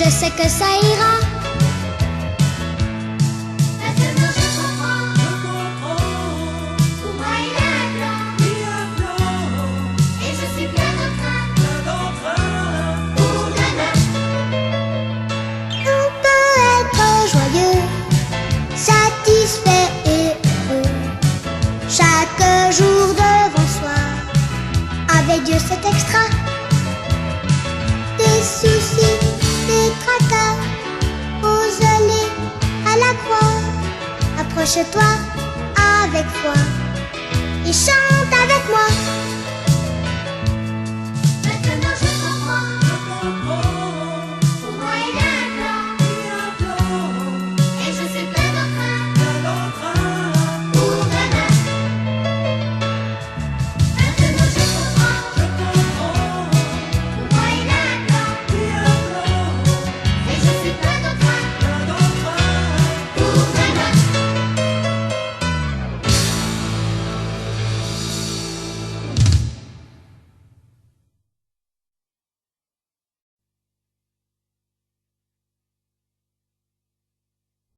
je sais que ça ira. Maintenant je comprends. Pour moi il y a un plan. Et je suis plein d'entrain. Pour demain. On peut être joyeux, satisfait et heureux, chaque jour devant soi. Avec Dieu c'est extra. Des soucis, des tracas, pose-les à la croix. Approche-toi avec foi et chante.